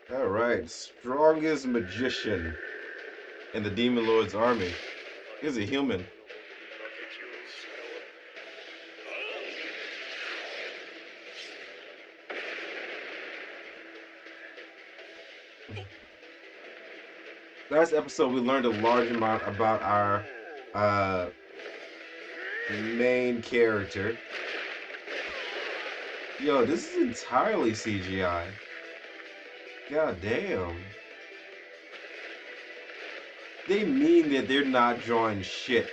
All right, strongest magician in the Demon Lord's army is a human. Last episode, we learned a large amount about our uh, main character. Yo, this is entirely CGI. God damn. They mean that they're not drawing shit.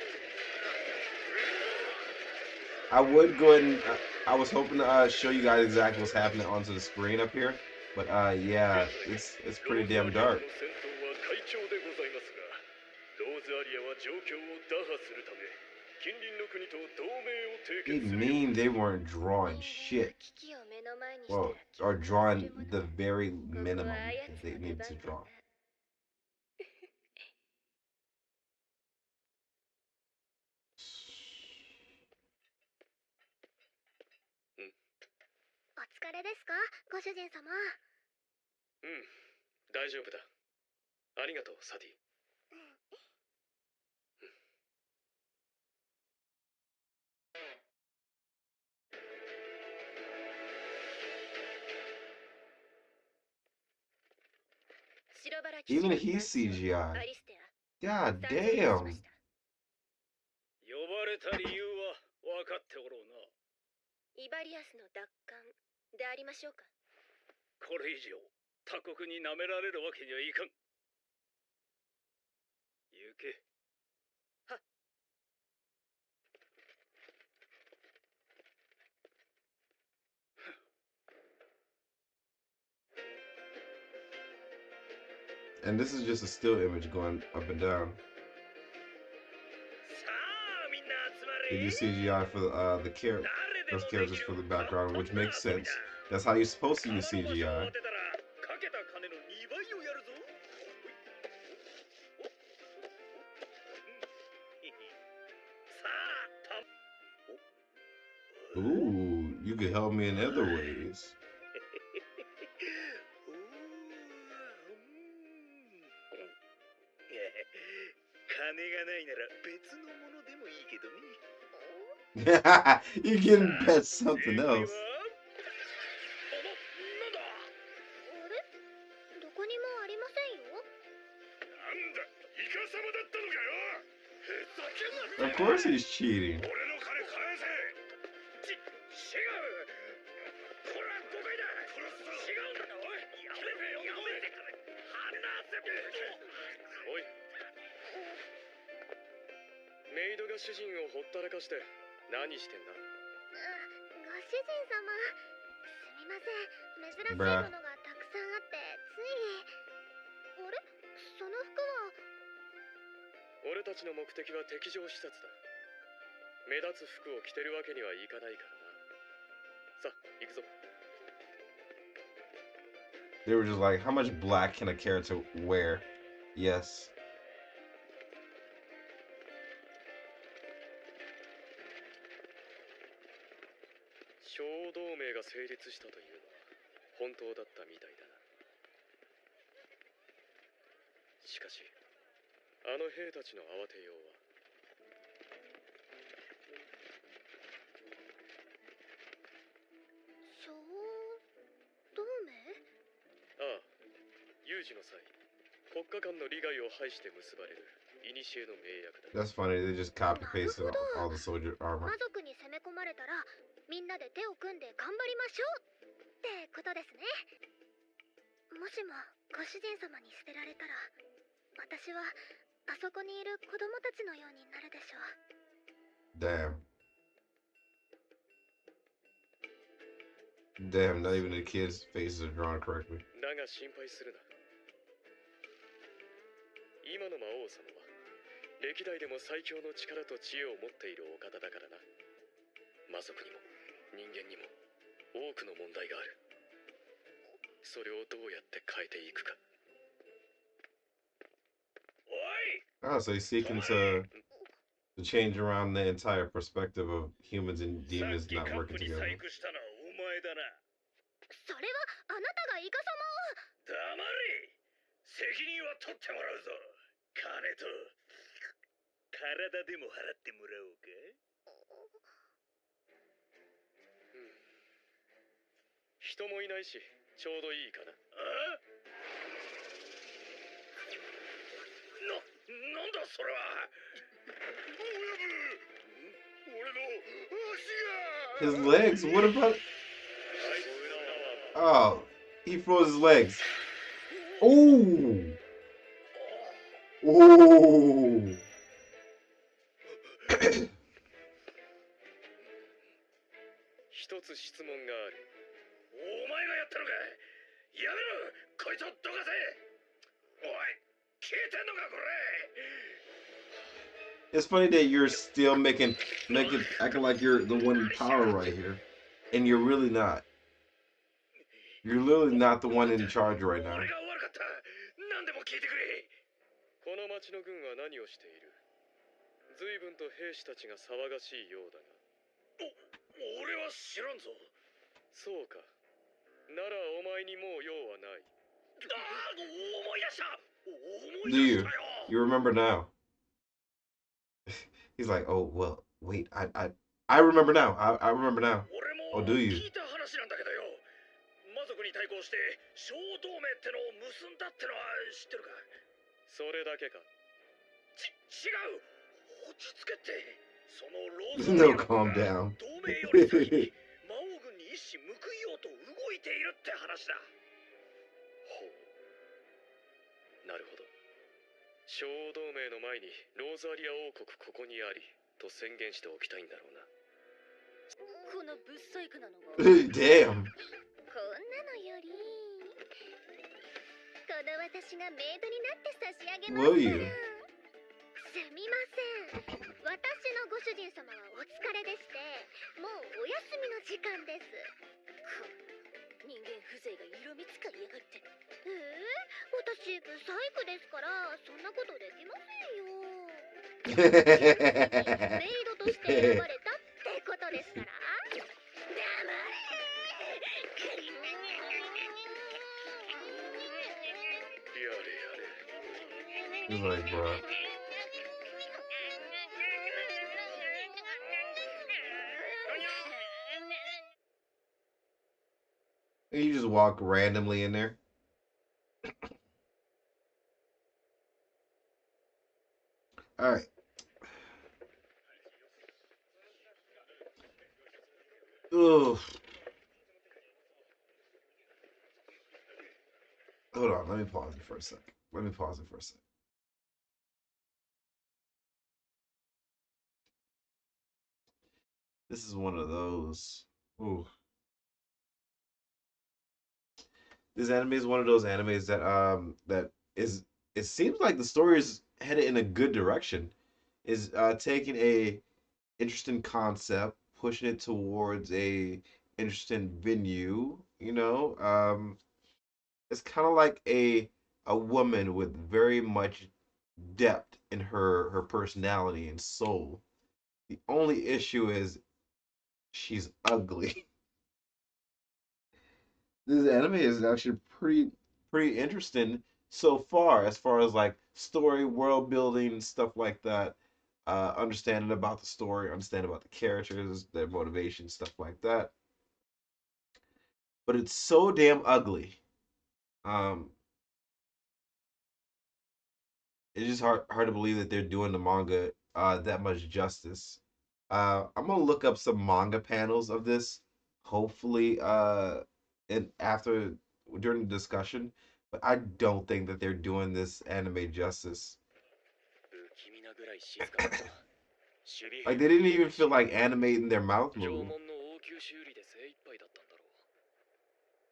I would go ahead and I was hoping to show you guys exactly what's happening onto the screen up here, but yeah, it's pretty damn dark. They mean they weren't drawing shit. Well, or drawing the very minimum that they need to draw. お疲れですか、ご主人様。うん、大丈夫だ。ありがとう、サティ。Even he's CGI. God damn. 呼ばれた理由は分かっておろうな。イバリアスの奪還でありましょうか。これ以上他国に舐められるわけにはいかん。行け。はっ。And this is just a still image going up and down. They use CGI for the those characters for the background, which makes sense. That's how you're supposed to use CGI. Ooh, you can help me in other ways. You can bet something else. Of course he's cheating. Bruh. They were just like, how much black can a character wear? Yes. That's funny, they just copy pasted all the soldier armor. みんなで手を組んで頑張りましょうってことですね。もしもご主人様に捨てられたら、私はあそこにいる子供たちのようになるでしょう。Damn. Damn, not even the kids' faces are drawn correctly. だが心配するな。今の魔王様は歴代でも最強の力と知恵を持っているお方だからな。魔族にも人間にも多くの問題がある。それをどうやって変えていくか。Oh, so he's seeking to change around the entire perspective of humans and demons not working together. それはあなたがイカ様を。黙取ってもらうぞ。金と体でも払ってもらおうか。人もいないし、ちょうどいいかな。なんだそれは。His legs? What about? Oh, he froze his legs. Oh. Oh. 一つ質問がある。お前がやったのか。やめろ、こいつをどかせ。おい、聞いてんのかこれ。 It's funny that you're still making acting like you're the one in power right here, and you're really not. You're literally not the one in charge right now. 俺が悪かった。何でも聞いてくれ。この町の軍は何をしている。随分と兵士たちが騒がしいようだが。俺は知らんぞ。そうか。ならお前にもう用はない。思い出した。Do you? You remember now? He's like, oh well, wait, I remember now. I remember now. Oh, do you? 聞いた話なんだけどよ。魔族に対抗して小同盟ってのを結んだってのは知ってるか。それだけか。違う。落ち着けって。そのローズ No, calm down. 同盟より先に魔王軍に一矢報いようと動いているって話だ。ほう。なるほど。小同盟の前にローザリア王国ここにありと宣言しておきたいんだろうな。このブッサイクなのが Damn. こんなのよりこの私がメイドになって差し上げますから。 Will you? すみません。私のご主人様はお疲れでして、もうお休みの時間です。人間風情が色味使いやがって。私ブサイクですからそんなことできませんよ。メイドとして選ばれたってことですから。黙れ。 He's like, bro. You just walk randomly in there. All right. Ugh. Hold on. Let me pause it for a sec. This is one of those. Ooh. This anime is one of those animes that is, it seems like the story is headed in a good direction. Is taking a interesting concept, pushing it towards a interesting venue, you know. It's kind of like a woman with very much depth in her personality and soul. The only issue is she's ugly. This anime is actually pretty interesting so far, as far as like story, world building, stuff like that. Understanding about the story, understanding about the characters, their motivation, stuff like that. But it's so damn ugly. Um, it's just hard to believe that they're doing the manga that much justice. I'm gonna look up some manga panels of this, hopefully, and after during the discussion. But I don't think that they're doing this anime justice. Like they didn't even feel like animating their mouth move.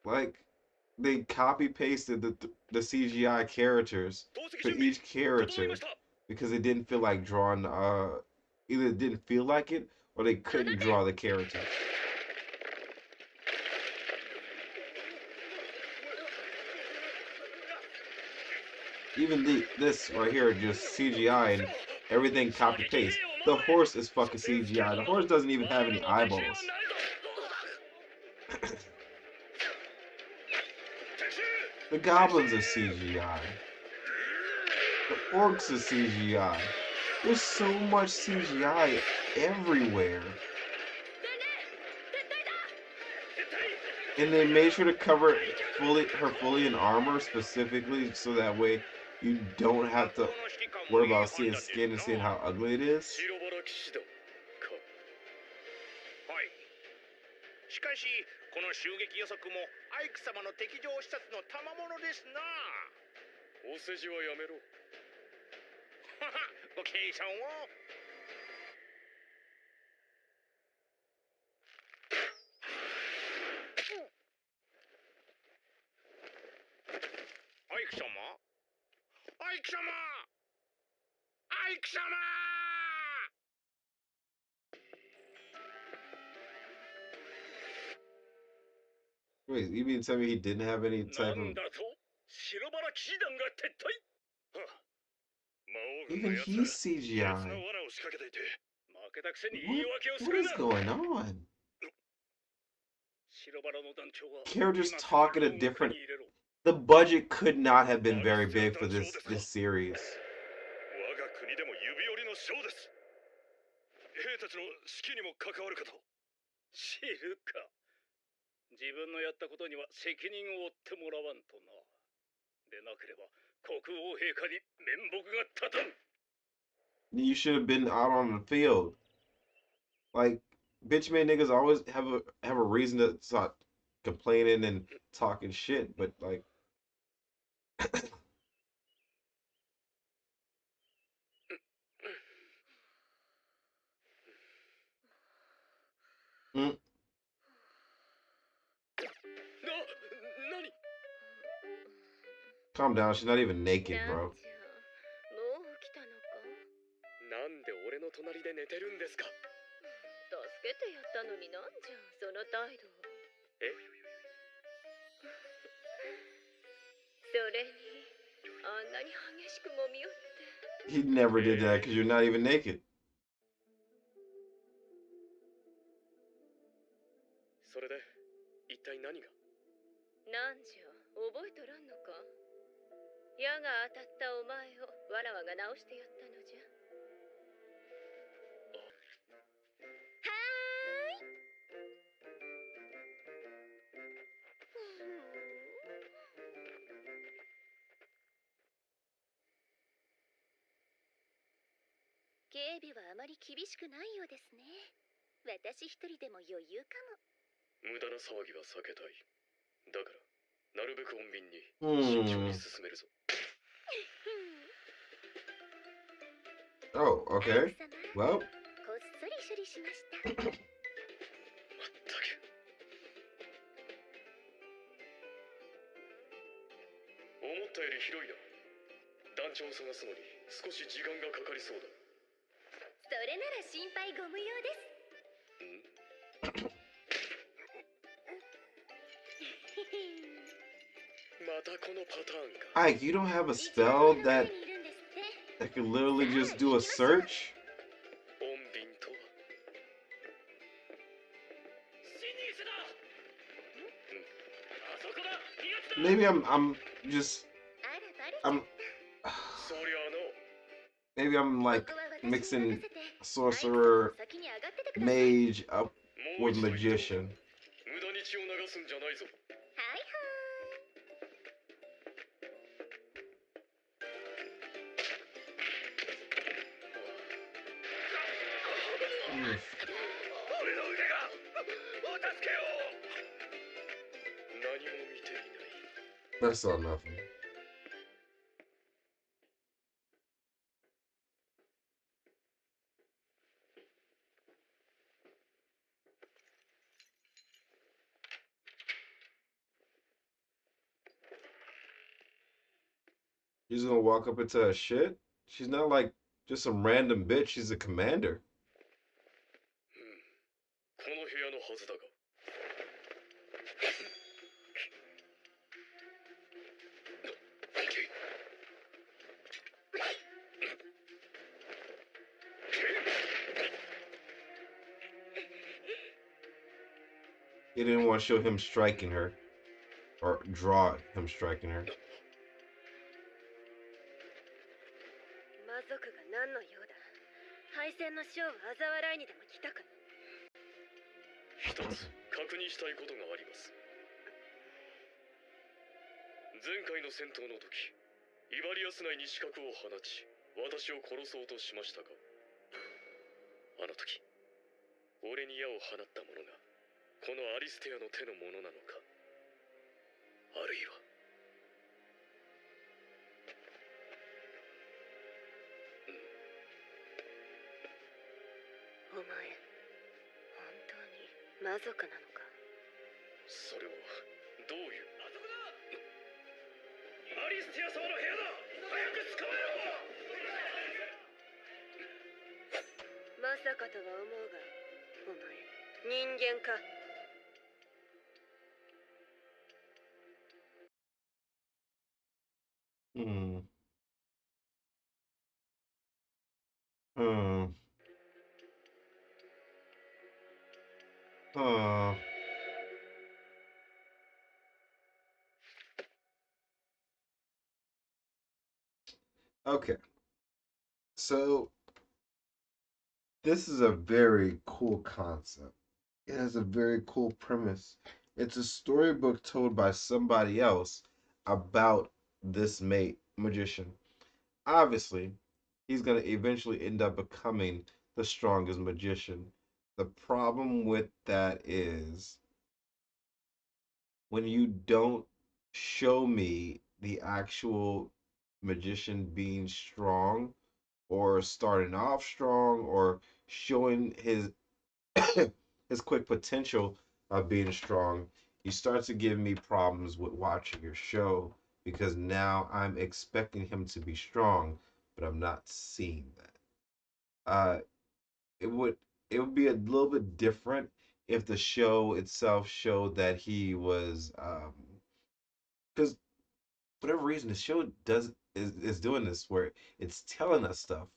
Like they copy pasted the CGI characters for each character because they didn't feel like drawing either it didn't feel like it or they couldn't draw the character. Even this right here just CGI and everything copy paste. The horse is fucking CGI. The horse doesn't even have any eyeballs. The goblins are CGI. The orcs are CGI. There's so much CGI everywhere. And they made sure to cover fully in armor specifically so that way you don't have to 魔法の指揮官も worry いい about 本 seeing なんです skin and な。 seeing how ugly it is. 白原騎士団か。はい。しかしこの襲撃予測もアイク様の敵情視察の賜物ですな。お世辞はやめろ。はは、ご謙遜を。アイク様、アイク様、アイク様。Wait, you mean to tell me he didn't have any な type ん of だと白原騎士団が撤退。はあ、魔王軍の even 奴 he's ら卑劣な CGI? 罠を仕掛けていて負けたくせに言い What 訳をす what る is な。 going on? 白原の団長は Characters 今すぐ talk in a 牢獄 different に入れろ。 the budget could not have been アル very スチャー big 団 for 長ですか。 this series. 我が国でも指折りの将です。兵たちの士気にも関わるかと。知るか。自分のやったことには責任を負ってもらわんとな。でなければ国王陛下に面目が立たん。 You should have been out on the field. Like bitch made niggas always have a reason to start complaining and talking shit, but like mm, 何 calm down. She's not even な naked, んじゃ bro. もう起きたのか。なんで俺の隣で寝てるんですか。助けてやったのになんじゃその態度は。え、それにあんなに激しく揉み寄って。 He never did that because you're not even naked. それで一体何が。なんじゃ覚えとらんのか。矢が当たったお前をわらわが直してやったのじゃ。はーい。警備はあまり厳しくないようですね。私一人でも余裕かも。無駄な騒ぎは避けたい。だからなるべく穏便に慎重に Hmm. 進めるぞ。 Oh, アイ okay. ク様、 Well, こっそり処理しました。まったく。思ったより広いな。団長を探すのに少し時間がかかりそうだ。それなら心配ご無用です。またこのパターンか。 Ike, you don't have a spell that could literally just do a search? 穏便とは。シニースだ。あそこだ。気がつか。 Maybe I'm just あらバレちゃっ I'm た。そりゃあの。 maybe I'm like ここは私に任せ mixing て。 sorcerer 先に上がっててください。 mage up もう with 一度言っておく。 magician. 無駄に血を流すんじゃないぞ。はいは Oof. 俺の腕がお助けを。何も見ていない。 That's saw nothing. She's gonna walk up into her shit? She's not like just some random bitch. She's a commander. この部屋のはずだが。He didn't want to show him striking her or draw him striking her. 族が何の用だ。敗戦の将を嘲笑いにでも来たか。一つ確認したいことがあります。前回の戦闘の時、イバリアス内に刺客を放ち私を殺そうとしましたが、あの時俺に矢を放った者がこのアリステアの手のものなのか、あるいは。お前、本当に魔族なのか。それはどういう。あそこだ、アリステア様の部屋だ。早く捕まえろ。まさかとは思うが、お前人間か。Hmm. Hmm. Huh. Okay. So this is a very cool concept. It has a very cool premise. It's a storybook told by somebody else about this magician. Obviously, he's going to eventually end up becoming the strongest magician. The problem with that is when you don't show me the actual magician being strong or starting off strong or showing his his quick potential of being strong, you start to give me problems with watching your show because now I'm expecting him to be strong, but I'm not seeing that. It would it would be a little bit different if the show itself showed that he was because whatever reason the show is doing this where it's telling us stuff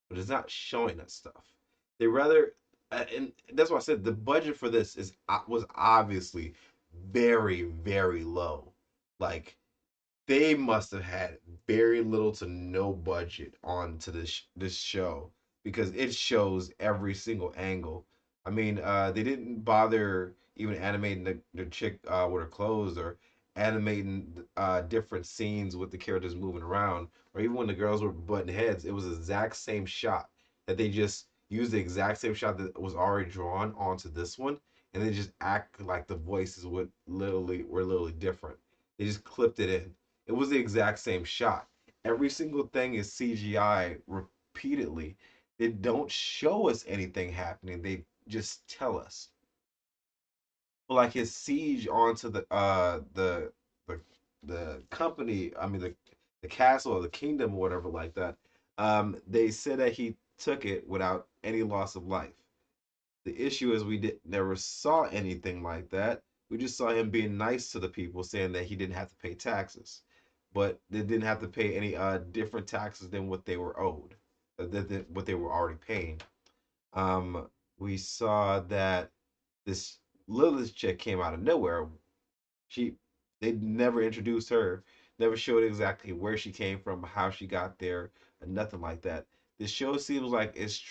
but it's not showing us stuff. They rather and that's why I said the budget for this is was obviously very low. Like they must have had very little to no budget onto this show because it shows every single angle. I mean, they didn't bother even animating the chick with her clothes or animating different scenes with the characters moving around, or even when the girls were butting heads, it was the exact same shot that they just used the exact same shot that was already drawn onto this one, and they just act like the voices would literally were literally different. They just clipped it in. It was the exact same shot. Every single thing is CGI repeatedly. They don't show us anything happening. They just tell us. Like his siege onto the the company, I mean the castle or the kingdom or whatever like that. They said that he took it without any loss of life. The issue is we never saw anything like that. We just saw him being nice to the people, saying that he didn't have to pay taxes, but they didn't have to pay any different taxes than what they were owed, what they were already paying. Um, we saw that this Lilith chick came out of nowhere. She they never introduced her, never showed exactly where she came from, how she got there, and nothing like that. This show seems like it's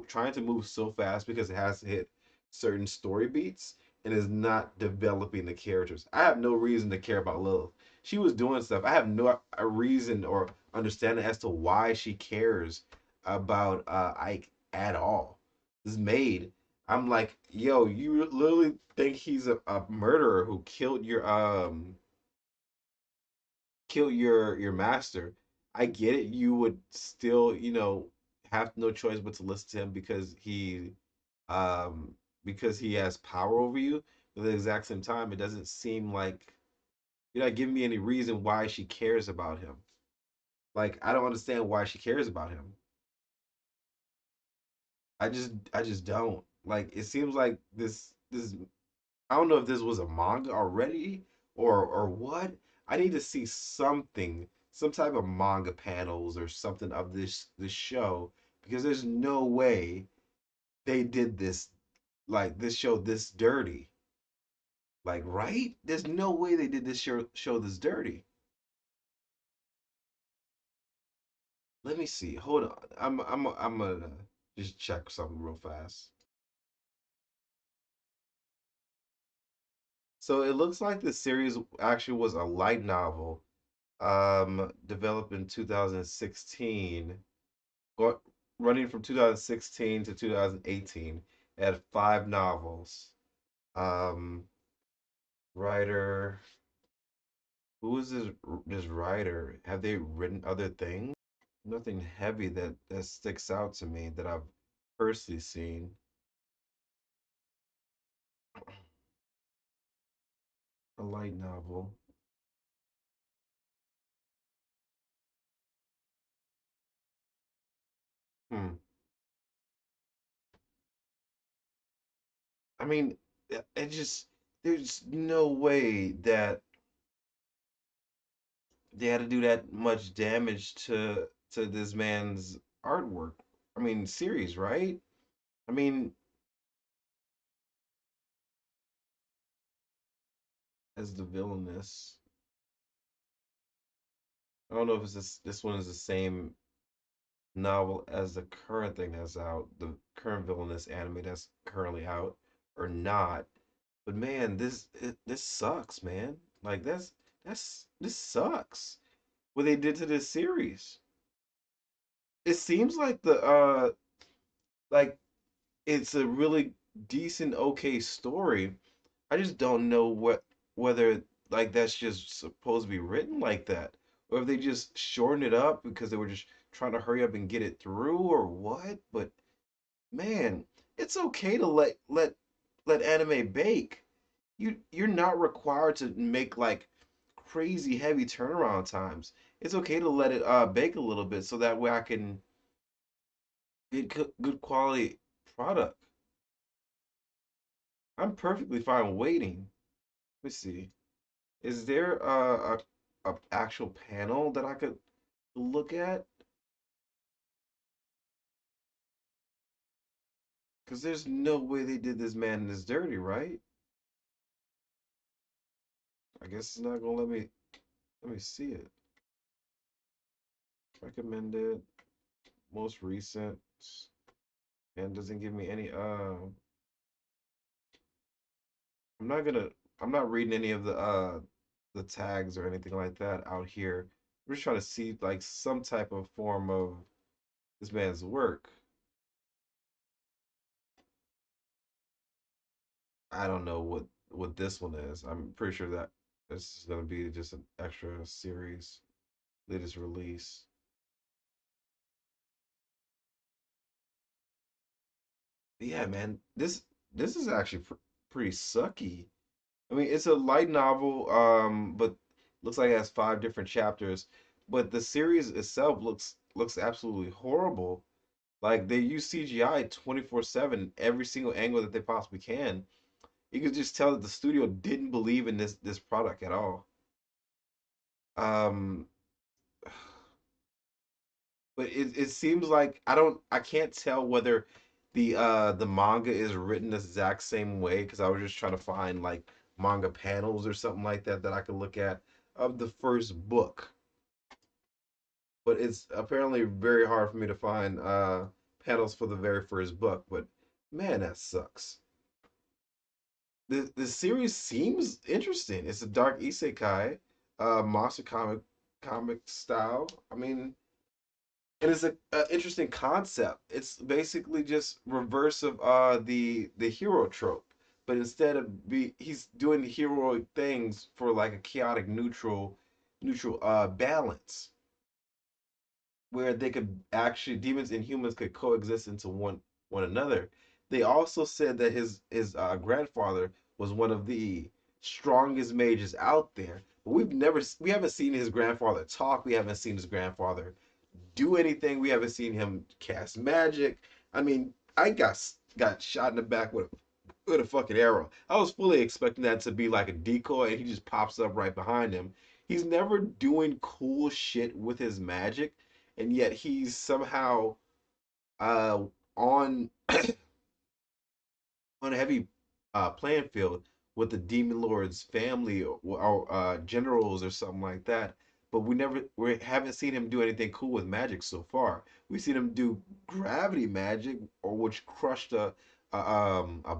trying to move so fast because it has to hit certain story beats and is not developing the characters. I have no reason to care about Lilith. She was doing stuff. I have no a reason or understanding as to why she cares about Ike at all. This maid, I'm like, yo, you literally think he's a murderer who killed your master. I get it. You would still, have no choice but to listen to him um because he has power over you. But at the exact same time, it doesn't seem like you're not giving me any reason why she cares about him. Like I don't understand why she cares about him. I just don't. Like it seems like this I don't know if this was a manga already or what. I need to see something, some type of manga panels or something of this show because there's no way they did this like this show this dirty. Like, right? There's no way they did this show this dirty. Let me see. Hold on. I'm gonna just check something real fast. So it looks like the series actually was a light novel, developed in 2016, go, running from 2016 to 2018. It had five novels. Um, writer, who is this writer? Have they written other things? Nothing heavy that sticks out to me that I've personally seen. A light novel. Hmm. I mean, it just there's no way that they had to do that much damage to this man's artwork. I mean, series, right? I mean, as the villainess. I don't know if this one is the same novel as the current thing that's out, the current villainous anime that's currently out, or not. But man, this sucks, man. Like this sucks. What they did to this series. It seems like the like it's a really decent, okay story. I just don't know whether like that's just supposed to be written like that, or if they just shortened it up because they were just trying to hurry up and get it through, or what. But man, it's okay to let anime bake. You're not required to make like crazy heavy turnaround times. It's okay to let it bake a little bit so that way I can get good quality product. I'm perfectly fine waiting. Let me see. Is there a actual panel that I could look at? Because there's no way they did this man this dirty, right? I guess it's not gonna let me see it. Recommended, most recent, and doesn't give me any I'm not gonna I'm not reading any of the tags or anything like that out here. I'm just trying to see like some type of form of this man's work. I don't know what this one is. I'm pretty sure that this is gonna be just an extra series, latest release. But yeah, man, this is actually pretty sucky. I mean, it's a light novel, but looks like it has five different chapters. But the series itself looks absolutely horrible. Like they use CGI 24/7, every single angle that they possibly can. You could just tell that the studio didn't believe in this product at all. Um, but it seems like I can't tell whether the manga is written the exact same way because I was just trying to find like manga panels or something like that I could look at of the first book. But it's apparently very hard for me to find panels for the very first book. But man, that sucks. The series seems interesting. It's a dark isekai, monster comic style. I mean, and it's a interesting concept. It's basically just reverse of the hero trope, but instead of he's doing the heroic things for like a chaotic neutral balance where they could actually demons and humans could coexist into one another. They also said that his grandfather was one of the strongest mages out there, but we haven't seen his grandfather talk. We haven't seen his grandfather do anything. We haven't seen him cast magic. I mean, I got shot in the back with a fucking arrow. I was fully expecting that to be like a decoy, and he just pops up right behind him. He's never doing cool shit with his magic, and yet he's somehow uh on on a heavy playing field with the demon lord's family or generals or something like that. but we haven't seen him do anything cool with magic so far. We've seen him do gravity magic, or which crushed a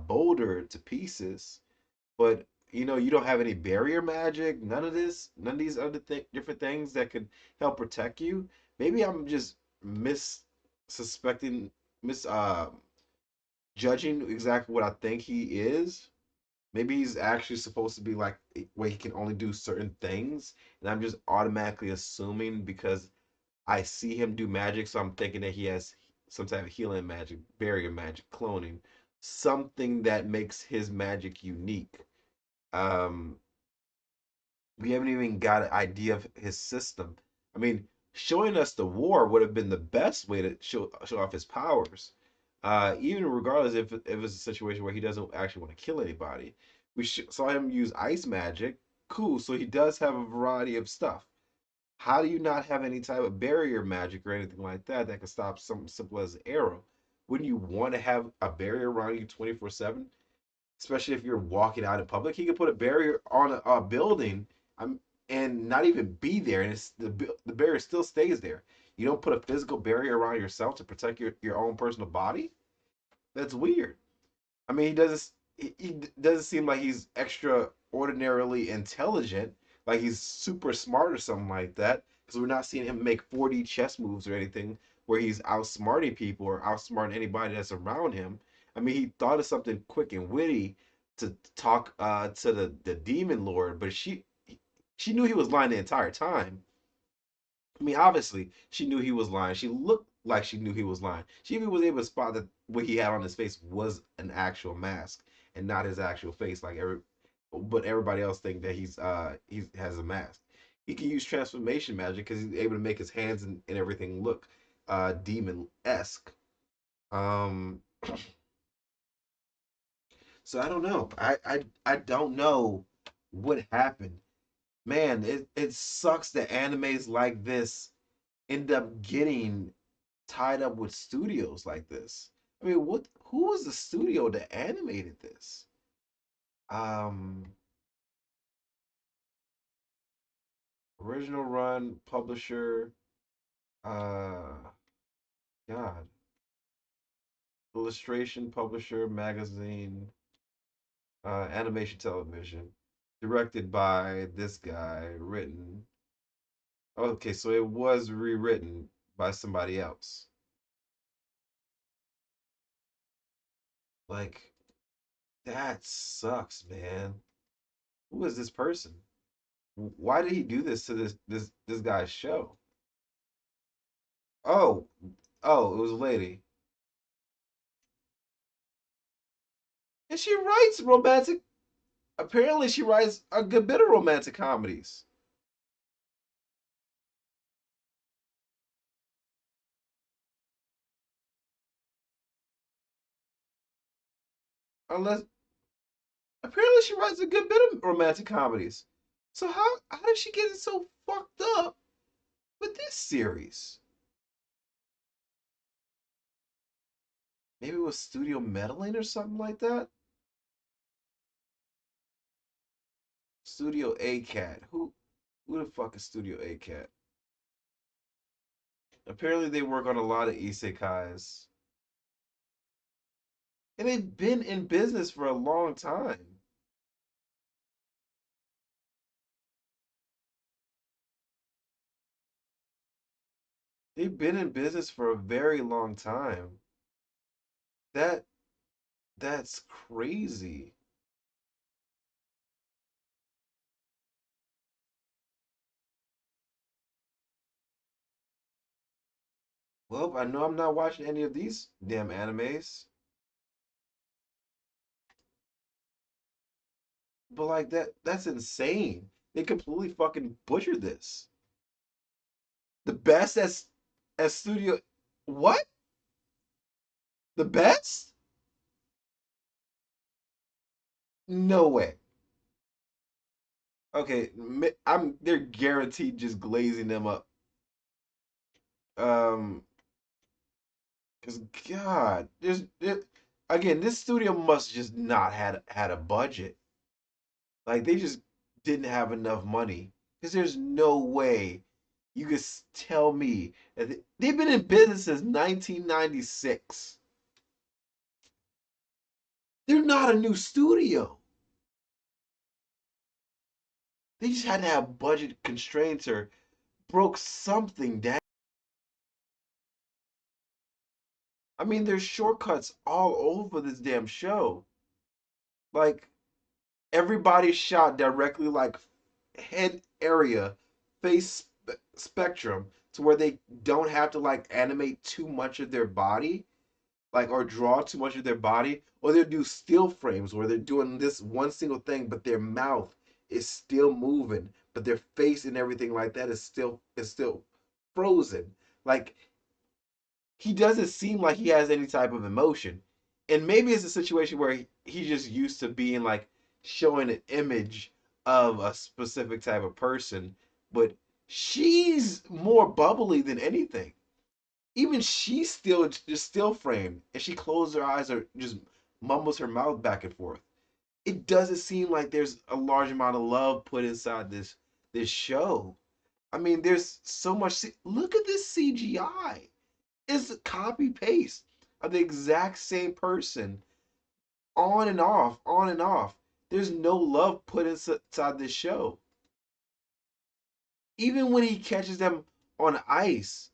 boulder to pieces. But you don't have any barrier magic, none of this, none of these other different things that could help protect you. Maybe I'm just suspecting, mis judging exactly what I think he is. Maybe he's actually supposed to be like where he can only do certain things, and I'm just automatically assuming because I see him do magic, so I'm thinking that he has some type of healing magic, barrier magic, cloning, something that makes his magic unique. Um, we haven't even got an idea of his system. I mean, showing us the war would have been the best way to show off his powers. Even regardless if it's a situation where he doesn't actually want to kill anybody. Saw him use ice magic. Cool. So he does have a variety of stuff. How do you not have any type of barrier magic or anything like that that can stop something simple as an arrow? Wouldn't you want to have a barrier around you 24/7? Especially if you're walking out in public. He could put a barrier on a building, and not even be there, and the barrier still stays there. You don't put a physical barrier around yourself to protect your own personal body. That's weird. I mean, he doesn't seem like he's extraordinarily intelligent, like he's super smart or something like that. Because we're not seeing him make 4D chess moves or anything where he's outsmarting people or outsmarting anybody that's around him. I mean, he thought of something quick and witty to talk to the demon lord, but she knew he was lying the entire time. I mean, obviously, she knew he was lying. She looked like she knew he was lying. She even was able to spot that what he had on his face was an actual mask and not his actual face. But everybody else think that he has a mask. He can use transformation magic because he's able to make his hands and everything look demon esque. Um, so I don't know. I don't know what happened. Man, it sucks that animes like this end up getting tied up with studios like this. I mean, who was the studio that animated this? Um, Original run, publisher, uh, God, illustration, publisher, magazine, animation, television, directed by this guy, written. Okay, so it was rewritten by somebody else. Like, that sucks, man. Who is this person? Why did he do this to this guy's show? Oh, oh, it was a lady. And she writes romantic. Apparently, she writes a good bit of romantic comedies. Unless apparently she writes a good bit of romantic comedies. So how did she get it so fucked up with this series? Maybe it was studio meddling or something like that. Studio A Cat. Who the fuck is Studio A Cat? Apparently they work on a lot of isekais. And they've been in business for a long time. They've been in business for a very long time. That that's crazy. Well, I know I'm not watching any of these damn animes, but like that's insane. They completely fucking butchered this. The best as studio what? The best? No way. Okay, they're guaranteed just glazing them up. Um, because God, again, this studio must just not had a budget. Like they just didn't have enough money. Because there's no way you could tell me that they've been in business since 1996. They're not a new studio. They just had to have budget constraints or broke something down. I mean, there's shortcuts all over this damn show. Like, everybody's shot directly, like, head area, face spectrum, to where they don't have to, like, animate too much of their body, like, or draw too much of their body, or they'll do still frames where they're doing this one single thing, but their mouth is still moving, but their face and everything like that is still frozen. Like, he doesn't seem like he has any type of emotion. And maybe it's a situation where he's just used to being like showing an image of a specific type of person, but she's more bubbly than anything. Even she's still just still framed, and she closes her eyes or just mumbles her mouth back and forth. It doesn't seem like there's a large amount of love put inside this show. I mean, there's so much. Look at this CGI. It's a copy paste of the exact same person, on and off, on and off. There's no love put inside this show. Even when he catches them on ice,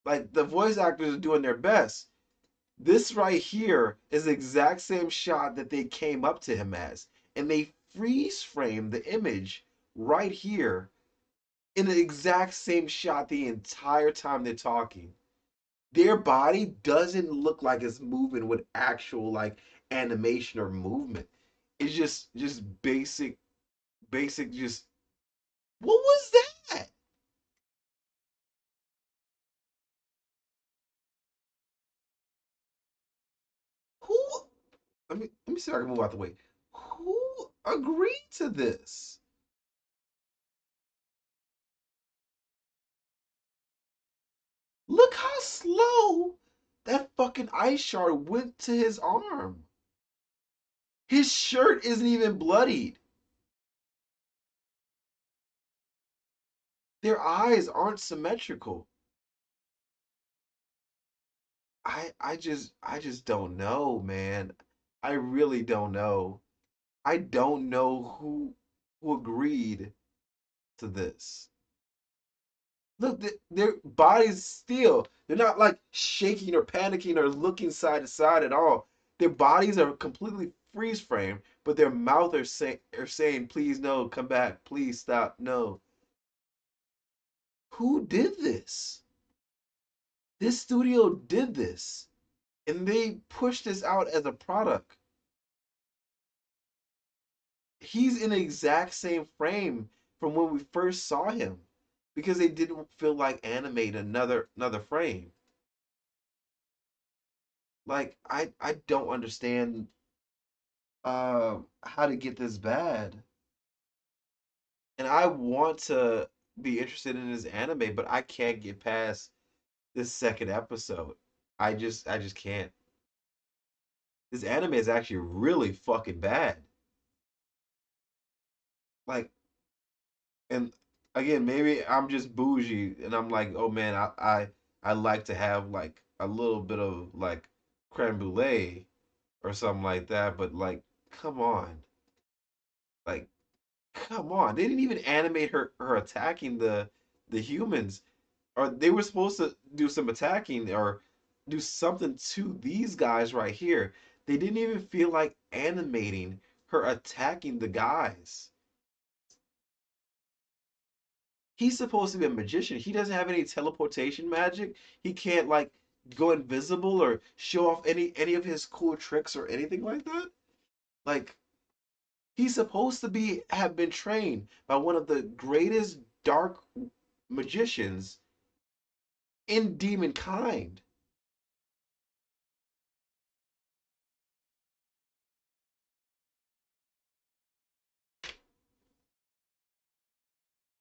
like, the voice actors are doing their best. This right here is the exact same shot that they came up to him as. And they freeze frame the image right here in the exact same shot the entire time they're talking. Their body doesn't look like it's moving with actual, like, animation or movement. It's just basic just what was that? Who, let me see if I can move out the way. Who agreed to this? Look how slow that fucking ice shard went to his arm. His shirt isn't even bloodied. Their eyes aren't symmetrical. I just don't know, man. I really don't know. I don't know who agreed to this. Look, their bodies still, they're not like shaking or panicking or looking side to side at all. Their bodies are completely freeze frame, but their mouth are saying, please no, come back, please stop, no. Who did this? This studio did this, and they pushed this out as a product. He's in the exact same frame from when we first saw him, because they didn't feel like animate another frame. Like, I don't understand how to get this bad. And I want to be interested in this anime, but I can't get past this second episode. I just can't. This anime is actually really fucking bad. Like, and again, maybe I'm just bougie and I'm like, oh man, I like to have like a little bit of like creme brulee or something like that, but like, come on. Like, come on. They didn't even animate her attacking the humans. Or they were supposed to do some attacking or do something to these guys right here. They didn't even feel like animating her attacking the guys. He's supposed to be a magician. He doesn't have any teleportation magic. He can't, like, go invisible or show off any of his cool tricks or anything like that. Like, he's supposed to be have been trained by one of the greatest dark magicians in demon kind.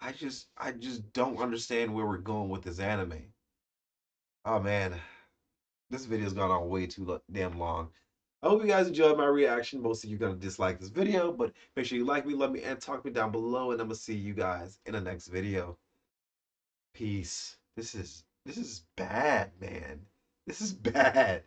I just don't understand where we're going with this anime. Oh man, this video's gone on way too damn long. I hope you guys enjoyed my reaction. Most of you are gonna dislike this video, but make sure you like me, love me, and talk to me down below. And I'm gonna see you guys in the next video. Peace. This is bad, man. This is bad.